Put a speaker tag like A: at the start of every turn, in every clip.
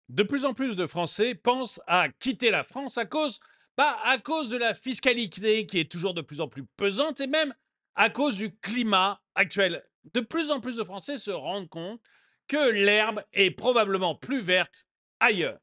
A: De plus en plus de Français pensent à quitter la France à cause de la fiscalité qui est toujours de plus en plus pesante et même à cause du climat actuel. De plus en plus de Français se rendent compte que l'herbe est probablement plus verte ailleurs.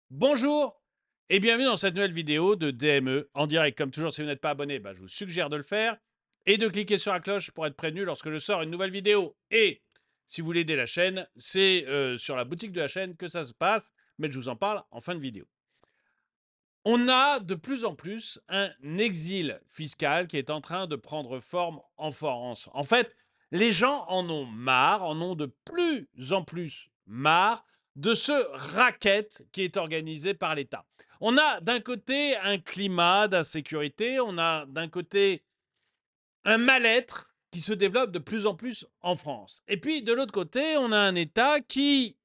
A: Bonjour et bienvenue dans cette nouvelle vidéo de DME en direct. Comme toujours, si vous n'êtes pas abonné, je vous suggère de le faire et de cliquer sur la cloche pour être prévenu lorsque je sors une nouvelle vidéo. Et si vous voulez aider la chaîne, c'est sur la boutique de la chaîne que ça se passe, mais je vous en parle en fin de vidéo. On a de plus en plus un exil fiscal qui est en train de prendre forme en France. En fait, les gens en ont marre, en ont de plus en plus marre de ce racket qui est organisé par l'État. On a d'un côté un climat d'insécurité, on a d'un côté un mal-être qui se développe de plus en plus en France. Et puis de l'autre côté, on a un État qui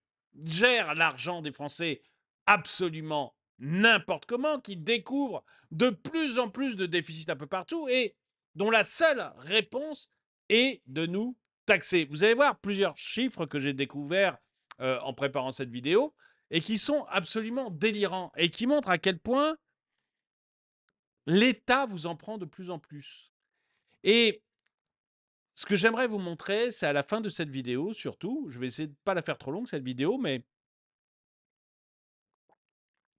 A: gère l'argent des Français absolument n'importe comment, qui découvre de plus en plus de déficits un peu partout et dont la seule réponse est de nous taxer. Vous allez voir plusieurs chiffres que j'ai découverts en préparant cette vidéo et qui sont absolument délirants et qui montrent à quel point l'État vous en prend de plus en plus. Et ce que j'aimerais vous montrer, c'est à la fin de cette vidéo surtout, je vais essayer de ne pas la faire trop longue cette vidéo, mais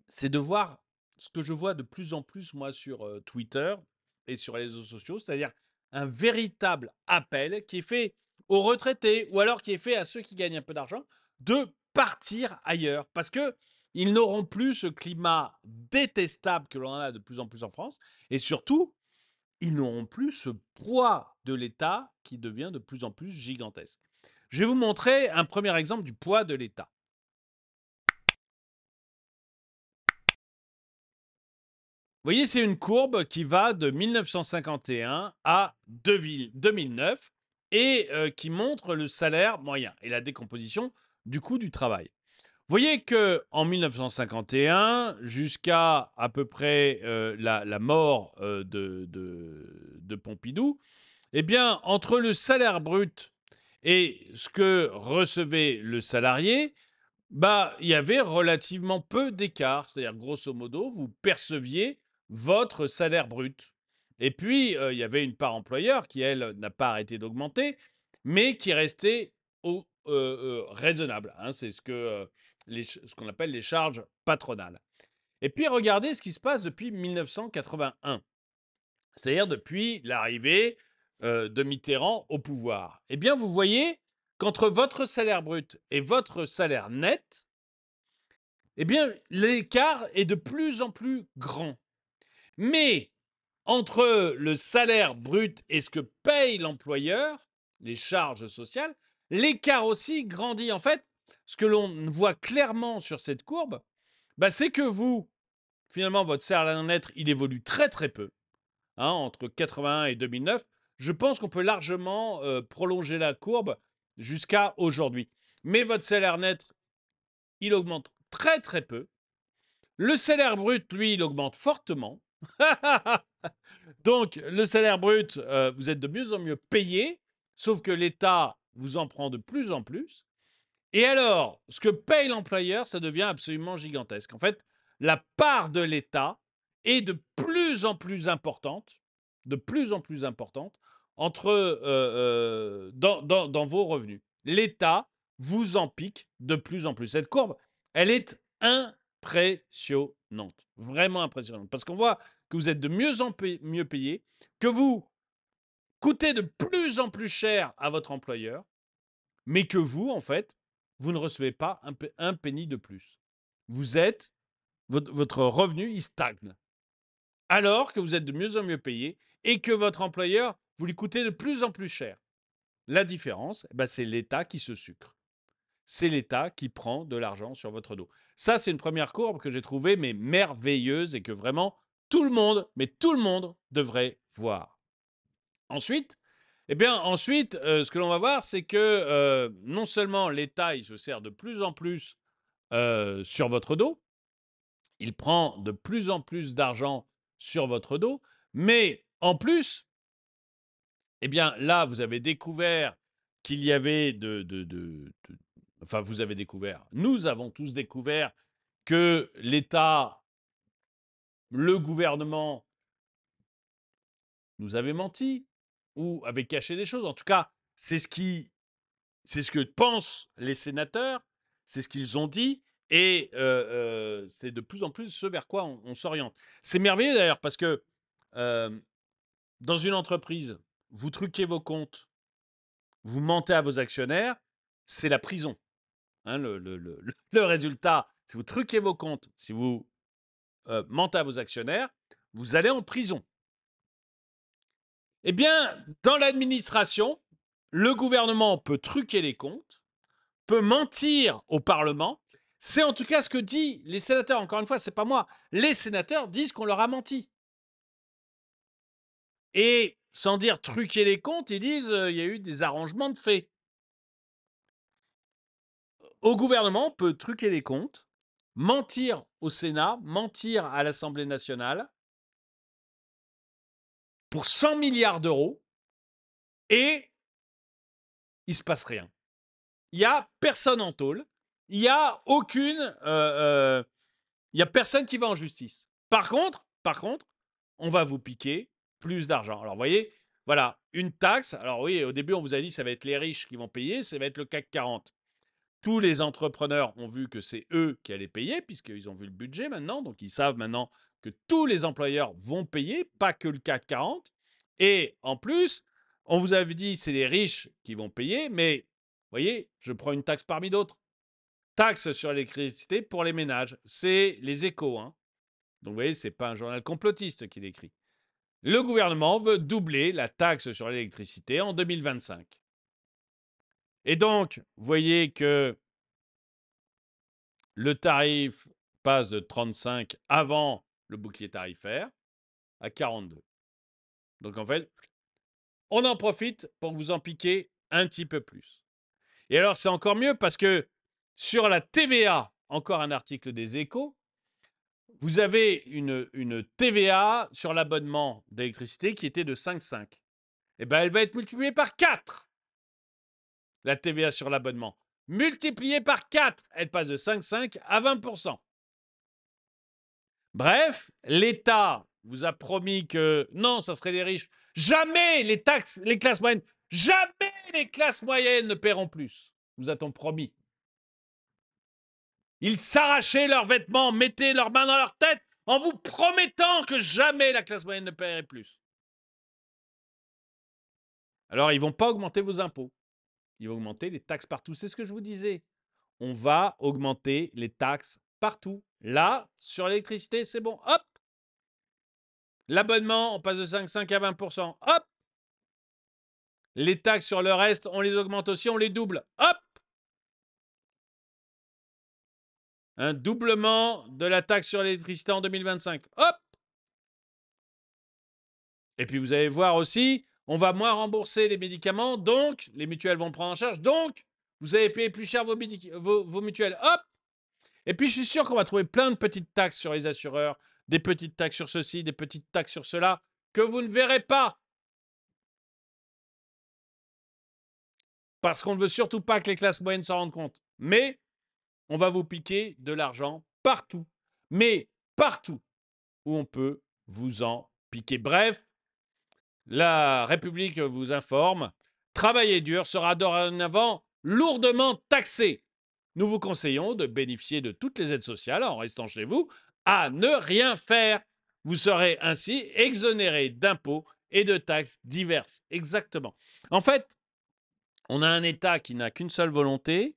A: c'est de voir ce que je vois de plus en plus moi sur, Twitter et sur les réseaux sociaux, c'est-à-dire un véritable appel qui est fait aux retraités ou alors qui est fait à ceux qui gagnent un peu d'argent, de partir ailleurs. Parce qu'ils n'auront plus ce climat détestable que l'on a de plus en plus en France et surtout, ils n'auront plus ce poids de l'État qui devient de plus en plus gigantesque. Je vais vous montrer un premier exemple du poids de l'État. Vous voyez, c'est une courbe qui va de 1951 à 2009 et qui montre le salaire moyen et la décomposition du coût du travail. Vous voyez qu'en 1951, jusqu'à à peu près la mort de Pompidou, eh bien, entre le salaire brut et ce que recevait le salarié, il y avait relativement peu d'écart. C'est-à-dire, grosso modo, vous perceviez votre salaire brut. Et puis, il y avait une part employeur qui, elle, n'a pas arrêté d'augmenter, mais qui restait raisonnable, hein. C'est ce qu'on appelle les charges patronales. Et puis, regardez ce qui se passe depuis 1981, c'est-à-dire depuis l'arrivée de Mitterrand au pouvoir. Eh bien, vous voyez qu'entre votre salaire brut et votre salaire net, eh bien, l'écart est de plus en plus grand. Mais entre le salaire brut et ce que paye l'employeur, les charges sociales, l'écart aussi grandit. En fait, ce que l'on voit clairement sur cette courbe, c'est que vous, finalement, votre salaire net, il évolue très très peu, hein, entre 81 et 2009. Je pense qu'on peut largement prolonger la courbe jusqu'à aujourd'hui. Mais votre salaire net, il augmente très très peu. Le salaire brut, lui, il augmente fortement. Donc, le salaire brut, vous êtes de mieux en mieux payé, sauf que l'État vous en prend de plus en plus. Et alors, ce que paye l'employeur, ça devient absolument gigantesque. En fait, la part de l'État est de plus en plus importante dans vos revenus. L'État vous en pique de plus en plus. Cette courbe, elle est impressionnante, vraiment impressionnante, parce qu'on voit que vous êtes de mieux en mieux payé, que vous coûtez de plus en plus cher à votre employeur, mais que vous, en fait, vous ne recevez pas un penny de plus. Vous êtes, votre revenu, il stagne. Alors que vous êtes de mieux en mieux payé et que votre employeur, vous lui coûtez de plus en plus cher. La différence, c'est l'État qui se sucre. C'est l'État qui prend de l'argent sur votre dos. Ça, c'est une première courbe que j'ai trouvée mais merveilleuse et que vraiment tout le monde, mais tout le monde devrait voir. Ensuite, ce que l'on va voir, c'est que non seulement l'État, il se sert de plus en plus sur votre dos, il prend de plus en plus d'argent sur votre dos, mais en plus, là, vous avez découvert qu'il y avait enfin vous avez découvert, nous avons tous découvert que l'État, le gouvernement nous avait menti ou avait caché des choses. En tout cas, c'est ce que pensent les sénateurs, c'est ce qu'ils ont dit, et c'est de plus en plus ce vers quoi on s'oriente. C'est merveilleux d'ailleurs parce que dans une entreprise, vous truquez vos comptes, vous mentez à vos actionnaires, c'est la prison. Hein, le résultat, si vous truquez vos comptes, si vous mentez à vos actionnaires, vous allez en prison. Eh bien, dans l'administration, le gouvernement peut truquer les comptes, peut mentir au Parlement. C'est en tout cas ce que disent les sénateurs. Encore une fois, c'est pas moi. Les sénateurs disent qu'on leur a menti. Et sans dire truquer les comptes, ils disent il y a eu des arrangements de fait. Au gouvernement, on peut truquer les comptes, mentir au Sénat, mentir à l'Assemblée nationale pour 100 milliards d'euros et il se passe rien. Il n'y a personne en tôle. Il n'y a il y a personne qui va en justice. Par contre, on va vous piquer plus d'argent. Alors, vous voyez, voilà, une taxe. Alors oui, au début, on vous a dit ça va être les riches qui vont payer, ça va être le CAC 40. Tous les entrepreneurs ont vu que c'est eux qui allaient payer, puisqu'ils ont vu le budget maintenant, donc ils savent maintenant que tous les employeurs vont payer, pas que le CAC 40. Et en plus, on vous avait dit c'est les riches qui vont payer, mais vous voyez, je prends une taxe parmi d'autres. Taxe sur l'électricité pour les ménages. C'est les Échos. Hein. Donc vous voyez, ce n'est pas un journal complotiste qui l'écrit. Le gouvernement veut doubler la taxe sur l'électricité en 2025. Et donc, vous voyez que le tarif passe de 35 avant le bouclier tarifaire à 42. Donc en fait, on en profite pour vous en piquer un petit peu plus. Et alors c'est encore mieux parce que sur la TVA, encore un article des Échos, vous avez une TVA sur l'abonnement d'électricité qui était de 5,5. Eh bien, elle va être multipliée par 4, la TVA sur l'abonnement. Multipliée par 4, elle passe de 5,5 à 20%. Bref, l'État vous a promis que non, ça serait les riches. Jamais les taxes, les classes moyennes, jamais les classes moyennes ne paieront plus. Vous a-t-on promis. Ils s'arrachaient leurs vêtements, mettaient leurs mains dans leur tête en vous promettant que jamais la classe moyenne ne paierait plus. Alors, ils ne vont pas augmenter vos impôts. Ils vont augmenter les taxes partout. C'est ce que je vous disais. On va augmenter les taxes partout. Là, sur l'électricité, c'est bon. Hop! L'abonnement, on passe de 5,5 à 20%. Hop! Les taxes sur le reste, on les augmente aussi, on les double. Hop! Un doublement de la taxe sur l'électricité en 2025. Hop! Et puis vous allez voir aussi, on va moins rembourser les médicaments, donc les mutuelles vont prendre en charge, donc vous allez payer plus cher vos mutuelles. Hop! Et puis je suis sûr qu'on va trouver plein de petites taxes sur les assureurs, des petites taxes sur ceci, des petites taxes sur cela, que vous ne verrez pas. Parce qu'on ne veut surtout pas que les classes moyennes s'en rendent compte. Mais on va vous piquer de l'argent partout. Mais partout où on peut vous en piquer. Bref, la République vous informe, travailler dur sera dorénavant lourdement taxé. Nous vous conseillons de bénéficier de toutes les aides sociales en restant chez vous, à ne rien faire. Vous serez ainsi exonéré d'impôts et de taxes diverses. Exactement. En fait, on a un État qui n'a qu'une seule volonté,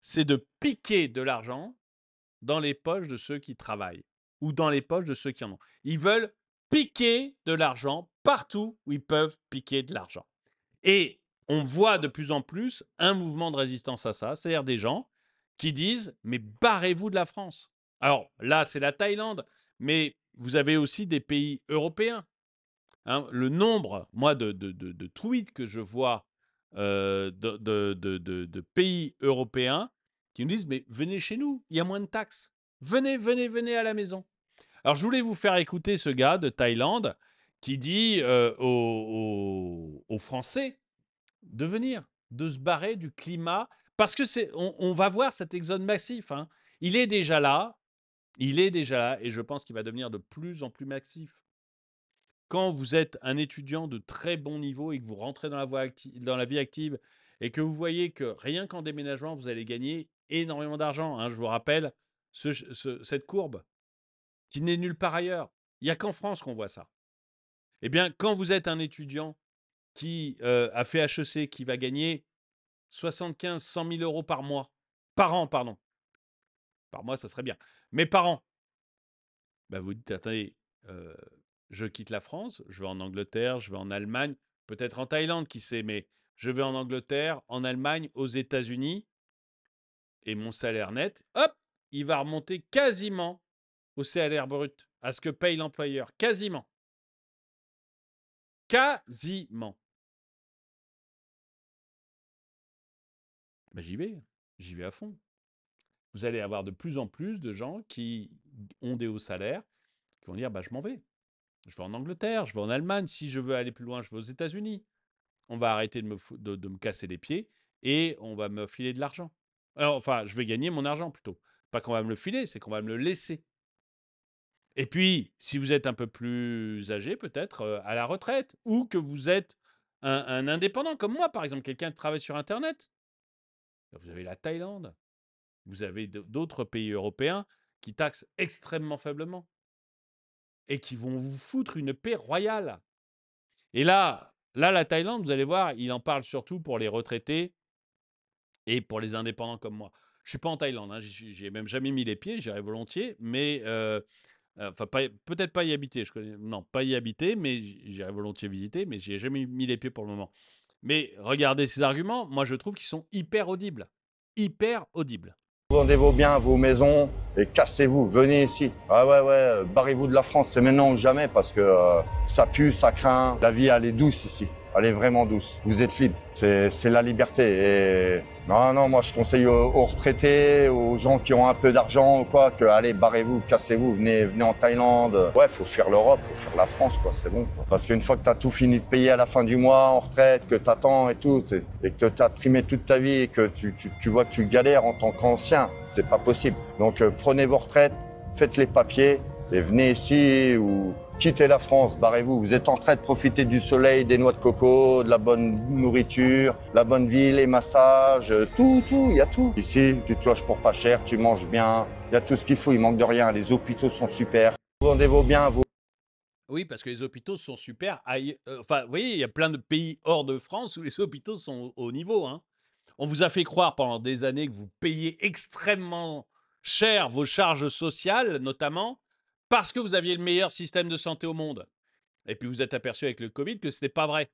A: c'est de piquer de l'argent dans les poches de ceux qui travaillent ou dans les poches de ceux qui en ont. Ils veulent piquer de l'argent partout où ils peuvent piquer de l'argent. Et on voit de plus en plus un mouvement de résistance à ça, c'est-à-dire des gens qui disent « mais barrez-vous de la France ». Alors là, c'est la Thaïlande, mais vous avez aussi des pays européens. Hein, le nombre, moi, de tweets que je vois de pays européens qui nous disent « mais venez chez nous, il y a moins de taxes. Venez, venez, venez à la maison ». Alors, je voulais vous faire écouter ce gars de Thaïlande qui dit aux Français de venir, de se barrer du climat, Parce que on va voir cet exode massif, hein. Il est déjà là, il est déjà là et je pense qu'il va devenir de plus en plus massif. Quand vous êtes un étudiant de très bon niveau et que vous rentrez dans la vie active et que vous voyez que rien qu'en déménagement, vous allez gagner énormément d'argent, hein. Je vous rappelle cette courbe qui n'est nulle part ailleurs. Il n'y a qu'en France qu'on voit ça. Eh bien, quand vous êtes un étudiant qui a fait HEC, qui va gagner 75 000 100 000 euros par an, pardon. Par mois, ça serait bien. Mais par an, bah, vous dites, attendez, je quitte la France, je vais en Angleterre, je vais en Allemagne, peut-être en Thaïlande, qui sait, mais je vais en Angleterre, en Allemagne, aux États-Unis, et mon salaire net, hop, il va remonter quasiment au salaire brut, à ce que paye l'employeur. Quasiment. Quasiment. Ben, j'y vais à fond. Vous allez avoir de plus en plus de gens qui ont des hauts salaires, qui vont dire, bah, je m'en vais. Je vais en Angleterre, je vais en Allemagne. Si je veux aller plus loin, je vais aux États-Unis. On va arrêter de me casser les pieds et on va me filer de l'argent. Alors, enfin, je vais gagner mon argent plutôt. Pas qu'on va me le filer, c'est qu'on va me le laisser. Et puis, si vous êtes un peu plus âgé, peut-être à la retraite, ou que vous êtes un indépendant comme moi, par exemple, quelqu'un qui travaille sur Internet, vous avez la Thaïlande, vous avez d'autres pays européens qui taxent extrêmement faiblement et qui vont vous foutre une paix royale. Et là, la Thaïlande, vous allez voir, il en parle surtout pour les retraités et pour les indépendants comme moi. Je ne suis pas en Thaïlande, hein, j'y ai même jamais mis les pieds, j'irais volontiers, mais enfin, peut-être pas y habiter. Non, pas y habiter, mais j'irais volontiers visiter, mais j'y ai jamais mis les pieds pour le moment. Mais regardez ces arguments, moi je trouve qu'ils sont hyper audibles. Hyper audibles.
B: Vendez vos biens, vos maisons et cassez-vous, venez ici. Ah ouais, barrez-vous de la France, c'est maintenant ou jamais parce que ça pue, ça craint. La vie, elle est douce ici, elle est vraiment douce. Vous êtes libre, c'est la liberté. Et non, moi je conseille aux retraités, aux gens qui ont un peu d'argent ou quoi, que allez, barrez-vous, cassez-vous, venez en Thaïlande. Ouais, faut fuir l'Europe, faut fuir la France, quoi, c'est bon. Quoi. Parce qu'une fois que t'as tout fini de payer à la fin du mois en retraite, que t'attends et tout, et que t'as trimé toute ta vie et que tu vois que tu galères en tant qu'ancien, c'est pas possible. Donc prenez vos retraites, faites les papiers et venez ici ou quittez la France, barrez-vous. Vous êtes en train de profiter du soleil, des noix de coco, de la bonne nourriture, la bonne vie, les massages, tout, il y a tout. Ici, tu te loges pour pas cher, tu manges bien, il y a tout ce qu'il faut, il manque de rien. Les hôpitaux sont super. Vendez vos biens, vos...
A: Oui, parce que les hôpitaux sont super. Enfin, vous voyez, il y a plein de pays hors de France où les hôpitaux sont au niveau, hein. On vous a fait croire pendant des années que vous payez extrêmement cher vos charges sociales, notamment, parce que vous aviez le meilleur système de santé au monde. Et puis vous êtes aperçu avec le Covid que ce n'était pas vrai.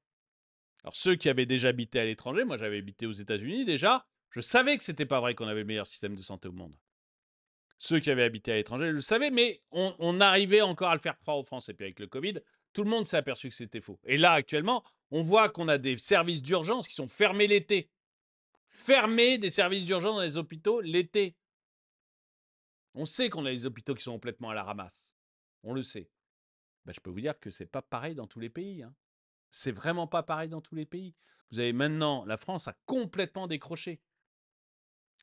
A: Alors ceux qui avaient déjà habité à l'étranger, moi j'avais habité aux États-Unis déjà, je savais que ce n'était pas vrai qu'on avait le meilleur système de santé au monde. Ceux qui avaient habité à l'étranger le savaient, mais on arrivait encore à le faire croire aux Français. Et puis avec le Covid, tout le monde s'est aperçu que c'était faux. Et là, actuellement, on voit qu'on a des services d'urgence qui sont fermés l'été. Fermer des services d'urgence dans les hôpitaux l'été. On sait qu'on a des hôpitaux qui sont complètement à la ramasse. On le sait. Ben, je peux vous dire que c'est pas pareil dans tous les pays, hein. C'est vraiment pas pareil dans tous les pays. Vous avez maintenant, la France a complètement décroché.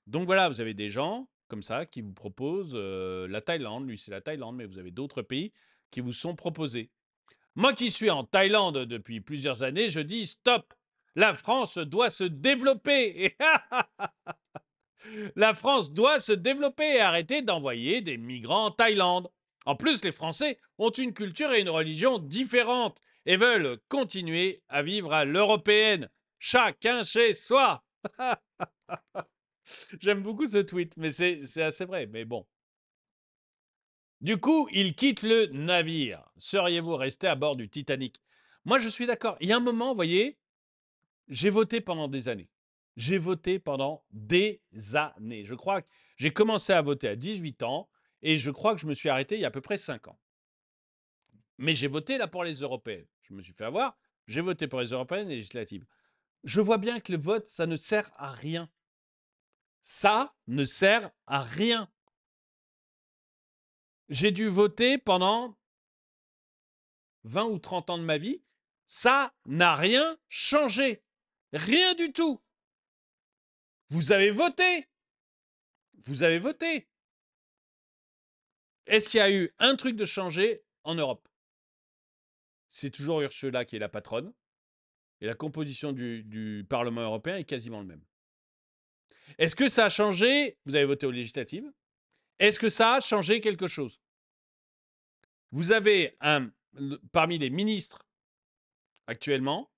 A: Donc voilà, vous avez des gens comme ça qui vous proposent la Thaïlande. Lui, c'est la Thaïlande, mais vous avez d'autres pays qui vous sont proposés. Moi qui suis en Thaïlande depuis plusieurs années, je dis stop. La France doit se développer. La France doit se développer et arrêter d'envoyer des migrants en Thaïlande. En plus, les Français ont une culture et une religion différentes et veulent continuer à vivre à l'européenne. Chacun chez soi. J'aime beaucoup ce tweet, mais c'est assez vrai. Mais bon. Du coup, il quitte le navire. Seriez-vous resté à bord du Titanic? Moi, je suis d'accord. Il y a un moment, vous voyez, j'ai voté pendant des années. J'ai voté pendant des années. Je crois que j'ai commencé à voter à 18 ans et je crois que je me suis arrêté il y a à peu près 5 ans. Mais j'ai voté là pour les européennes. Je me suis fait avoir. J'ai voté pour les européennes et législatives. Je vois bien que le vote, ça ne sert à rien. Ça ne sert à rien. J'ai dû voter pendant 20 ou 30 ans de ma vie. Ça n'a rien changé. Rien du tout. Vous avez voté. Vous avez voté. Est-ce qu'il y a eu un truc de changé en Europe? C'est toujours Ursula qui est la patronne. Et la composition du Parlement européen est quasiment le même. Est-ce que ça a changé? Vous avez voté aux législatives. Est-ce que ça a changé quelque chose? Vous avez parmi les ministres actuellement,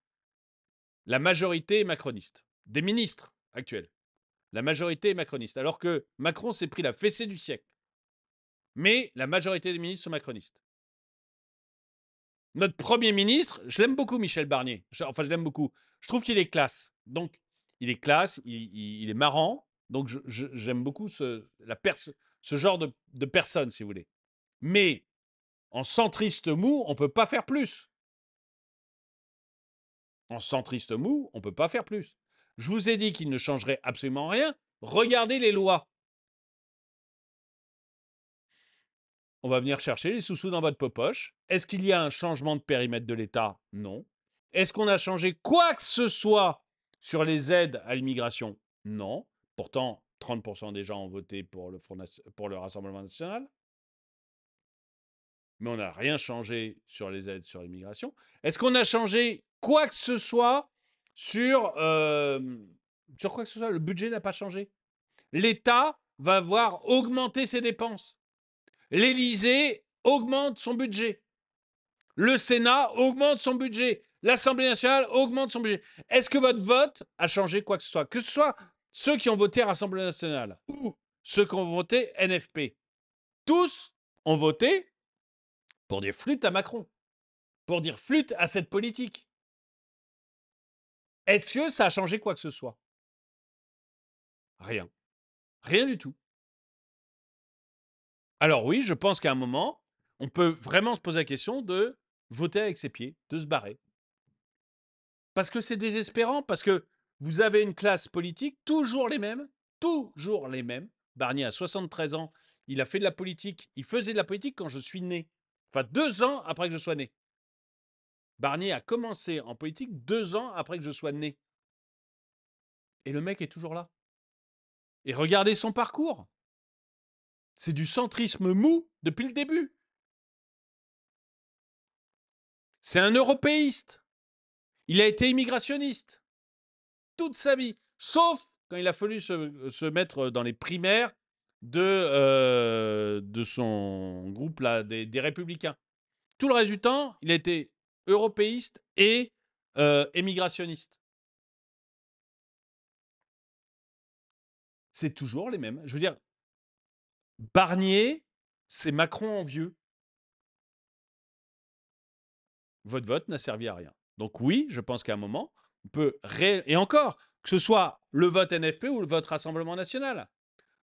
A: la majorité est macroniste. Des ministres actuels. La majorité est macroniste. Alors que Macron s'est pris la fessée du siècle. Mais la majorité des ministres sont macronistes. Notre Premier ministre, je l'aime beaucoup, Michel Barnier. Enfin, je l'aime beaucoup. Je trouve qu'il est classe. Donc, il est classe, il est marrant. Donc, j'aime beaucoup ce genre de personne, si vous voulez. Mais en centriste mou, on ne peut pas faire plus. En centriste mou, on ne peut pas faire plus. Je vous ai dit qu'il ne changerait absolument rien. Regardez les lois. On va venir chercher les sous-sous dans votre poche. Est-ce qu'il y a un changement de périmètre de l'État? Non. Est-ce qu'on a changé quoi que ce soit sur les aides à l'immigration? Non. Pourtant, 30% des gens ont voté pour le Rassemblement national. Mais on n'a rien changé sur les aides sur l'immigration. Est-ce qu'on a changé quoi que ce soit sur quoi que ce soit? Le budget n'a pas changé. L'État va voir augmenter ses dépenses. L'Élysée augmente son budget. Le Sénat augmente son budget. L'Assemblée nationale augmente son budget. Est-ce que votre vote a changé quoi que ce soit? Que ce soit ceux qui ont voté Assemblée nationale ou ceux qui ont voté NFP. Tous ont voté pour dire flûte à Macron. Pour dire flûte à cette politique. Est-ce que ça a changé quoi que ce soit? Rien. Rien du tout. Alors oui, je pense qu'à un moment, on peut vraiment se poser la question de voter avec ses pieds, de se barrer. Parce que c'est désespérant, parce que vous avez une classe politique, toujours les mêmes. Barnier a 73 ans, il a fait de la politique, il faisait de la politique quand je suis né. Enfin, 2 ans après que je sois né. Barnier a commencé en politique 2 ans après que je sois né. Et le mec est toujours là. Et regardez son parcours. C'est du centrisme mou depuis le début. C'est un européiste. Il a été immigrationniste toute sa vie, sauf quand il a fallu se mettre dans les primaires de son groupe là, des Républicains. Tout le reste du temps, il a été européiste et émigrationniste. C'est toujours les mêmes. Je veux dire, Barnier, c'est Macron en vieux. Votre vote n'a servi à rien. Donc oui, je pense qu'à un moment, on peut... Et encore, que ce soit le vote NFP ou le vote Rassemblement national.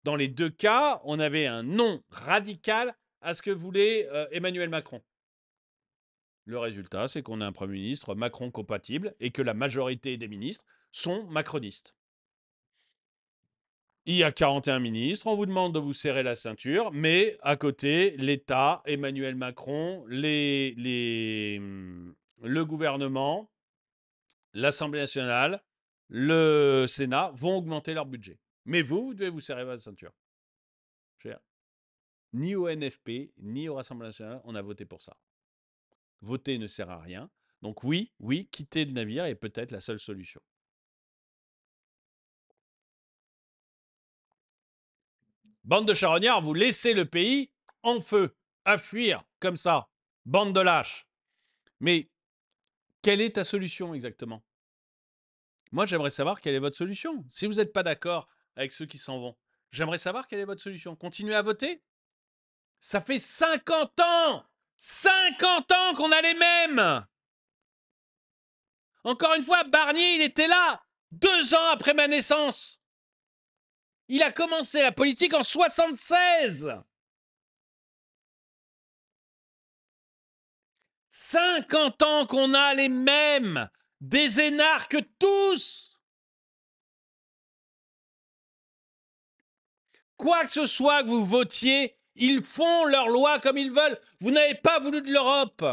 A: Dans les deux cas, on avait un non radical à ce que voulait Emmanuel Macron. Le résultat, c'est qu'on a un Premier ministre Macron compatible et que la majorité des ministres sont macronistes. Il y a 41 ministres, on vous demande de vous serrer la ceinture, mais à côté, l'État, Emmanuel Macron, le gouvernement, l'Assemblée nationale, le Sénat vont augmenter leur budget. Mais vous devez vous serrer la ceinture. Ni au NFP, ni au Rassemblement national, on a voté pour ça. Voter ne sert à rien. Donc oui, quitter le navire est peut-être la seule solution. Bande de charognards, vous laissez le pays en feu, à fuir, comme ça. Bande de lâches. Mais quelle est ta solution exactement? Moi, j'aimerais savoir quelle est votre solution. Si vous n'êtes pas d'accord avec ceux qui s'en vont, j'aimerais savoir quelle est votre solution. Continuez à voter? Ça fait 50 ans 50 ans qu'on a les mêmes. Encore une fois, Barnier, il était là 2 ans après ma naissance. Il a commencé la politique en 76. 50 ans qu'on a les mêmes, des énarques tous. Quoi que ce soit que vous votiez, ils font leurs lois comme ils veulent. Vous n'avez pas voulu de l'Europe.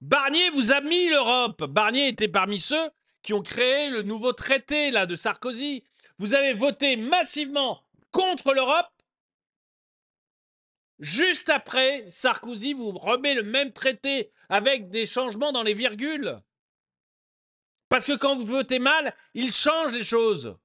A: Barnier vous a mis l'Europe. Barnier était parmi ceux qui ont créé le nouveau traité là de Sarkozy. Vous avez voté massivement contre l'Europe. Juste après, Sarkozy vous remet le même traité avec des changements dans les virgules. Parce que quand vous votez mal, il change les choses.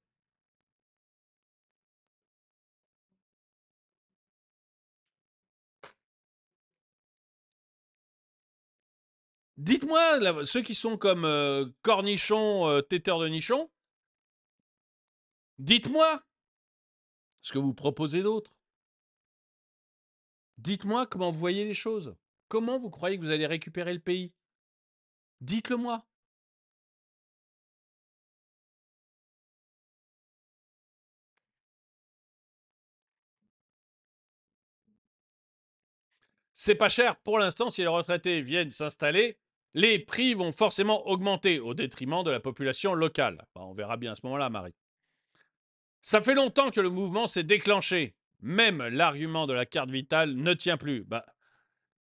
A: Dites-moi, ceux qui sont comme Cornichon, têteur de nichon, dites-moi ce que vous proposez d'autre. Dites-moi comment vous voyez les choses. Comment vous croyez que vous allez récupérer le pays? Dites-le moi. C'est pas cher pour l'instant. Si les retraités viennent s'installer, les prix vont forcément augmenter au détriment de la population locale. On verra bien à ce moment-là, Marie. Ça fait longtemps que le mouvement s'est déclenché. Même l'argument de la carte vitale ne tient plus.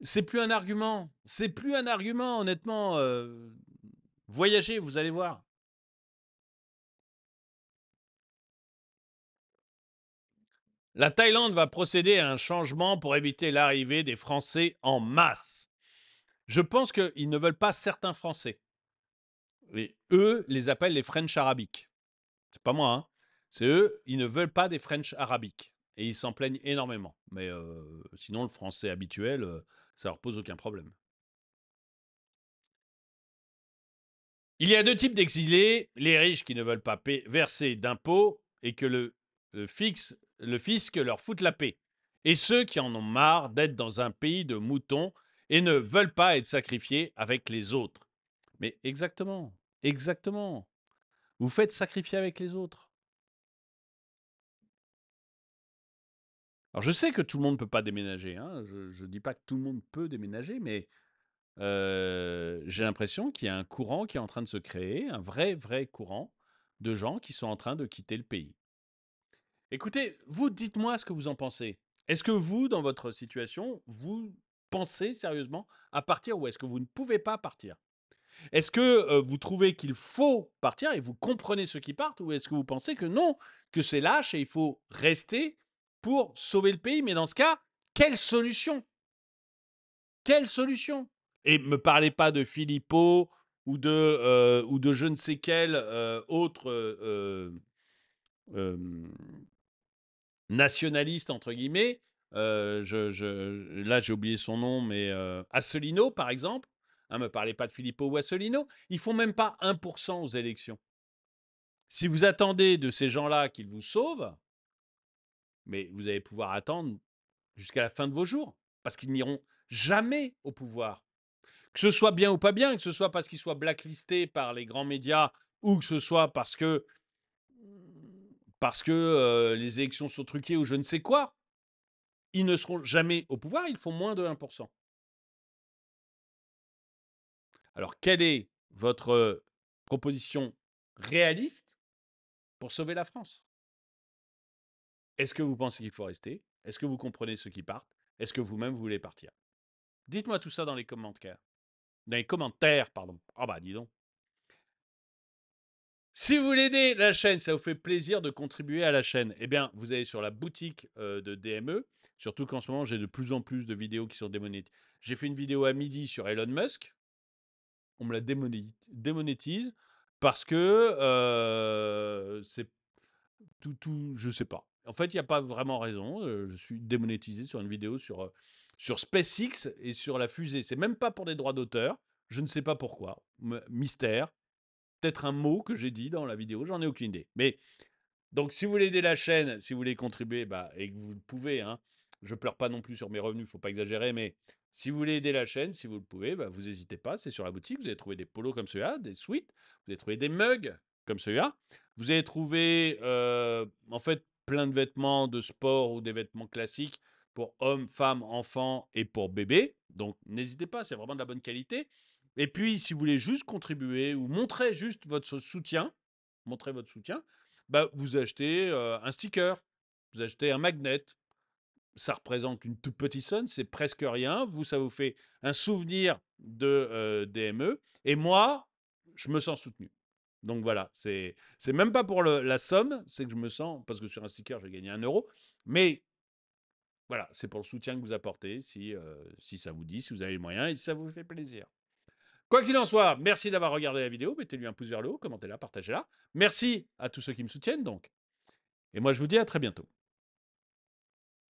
A: C'est plus un argument. C'est plus un argument, honnêtement. Voyagez, vous allez voir. La Thaïlande va procéder à un changement pour éviter l'arrivée des Français en masse. Je pense qu'ils ne veulent pas certains Français. Et eux les appellent les French arabiques. C'est pas moi, hein. C'est eux, ils ne veulent pas des French arabiques. Et ils s'en plaignent énormément. Mais sinon, le français habituel, ça leur pose aucun problème. Il y a deux types d'exilés, les riches qui ne veulent pas verser d'impôts et que le fisc leur foute la paix, et ceux qui en ont marre d'être dans un pays de moutons et ne veulent pas être sacrifiés avec les autres. Mais exactement, exactement. Vous faites sacrifier avec les autres. Alors je sais que tout le monde ne peut pas déménager, hein. Je ne dis pas que tout le monde peut déménager, mais j'ai l'impression qu'il y a un courant qui est en train de se créer, un vrai courant de gens qui sont en train de quitter le pays. Écoutez, vous dites-moi ce que vous en pensez. Est-ce que vous, dans votre situation, vous pensez sérieusement à partir ou est-ce que vous ne pouvez pas partir? Est-ce que vous trouvez qu'il faut partir et vous comprenez ceux qui partent ou est-ce que vous pensez que non, que c'est lâche et il faut rester pour sauver le pays? Mais dans ce cas, quelle solution? Quelle solution? Et me parlez pas de Philippot ou de je ne sais quel autre nationaliste, entre guillemets. Là, j'ai oublié son nom, mais Asselineau, par exemple. Hein, me parlez pas de Philippot ou Asselineau. Ils font même pas 1% aux élections. Si vous attendez de ces gens-là qu'ils vous sauvent, mais vous allez pouvoir attendre jusqu'à la fin de vos jours, parce qu'ils n'iront jamais au pouvoir. Que ce soit bien ou pas bien, que ce soit parce qu'ils soient blacklistés par les grands médias ou que ce soit parce que les élections sont truquées ou je ne sais quoi, ils ne seront jamais au pouvoir, ils font moins de 1%. Alors, quelle est votre proposition réaliste pour sauver la France? Est-ce que vous pensez qu'il faut rester? Est-ce que vous comprenez ceux qui partent? Est-ce que vous-même, vous voulez partir? Dites-moi tout ça dans les commentaires. Dans les commentaires, pardon. Ah bah, dis donc. Si vous voulez aider la chaîne, ça vous fait plaisir de contribuer à la chaîne, eh bien, vous allez sur la boutique de DME. Surtout qu'en ce moment, j'ai de plus en plus de vidéos qui sont démonétisées. J'ai fait une vidéo à midi sur Elon Musk. On me la démonétise parce que c'est tout, je sais pas. En fait, il n'y a pas vraiment raison. Je suis démonétisé sur une vidéo sur SpaceX et sur la fusée. C'est même pas pour des droits d'auteur. Je ne sais pas pourquoi. Mystère. Peut-être un mot que j'ai dit dans la vidéo, j'en ai aucune idée. Mais donc, si vous voulez aider la chaîne, si vous voulez contribuer, et que vous le pouvez, hein, je pleure pas non plus sur mes revenus, faut pas exagérer, mais si vous voulez aider la chaîne, si vous le pouvez, vous n'hésitez pas, c'est sur la boutique, vous allez trouver des polos comme ceux-là, des sweats, vous allez trouver des mugs comme ceux-là, vous allez trouver en fait plein de vêtements de sport ou des vêtements classiques pour hommes, femmes, enfants et pour bébés. Donc n'hésitez pas, c'est vraiment de la bonne qualité. Et puis, si vous voulez juste contribuer ou montrer juste votre soutien, vous achetez un sticker, vous achetez un magnet. Ça représente une toute petite somme, c'est presque rien. Vous, ça vous fait un souvenir de DME. Et moi, je me sens soutenu. Donc voilà, c'est même pas pour la somme, c'est que je me sens, parce que sur un sticker, j'ai gagné 1 €, mais voilà, c'est pour le soutien que vous apportez, si ça vous dit, si vous avez les moyens et si ça vous fait plaisir. Quoi qu'il en soit, merci d'avoir regardé la vidéo. Mettez-lui un pouce vers le haut, commentez-la, partagez-la. Merci à tous ceux qui me soutiennent donc. Et moi, je vous dis à très bientôt.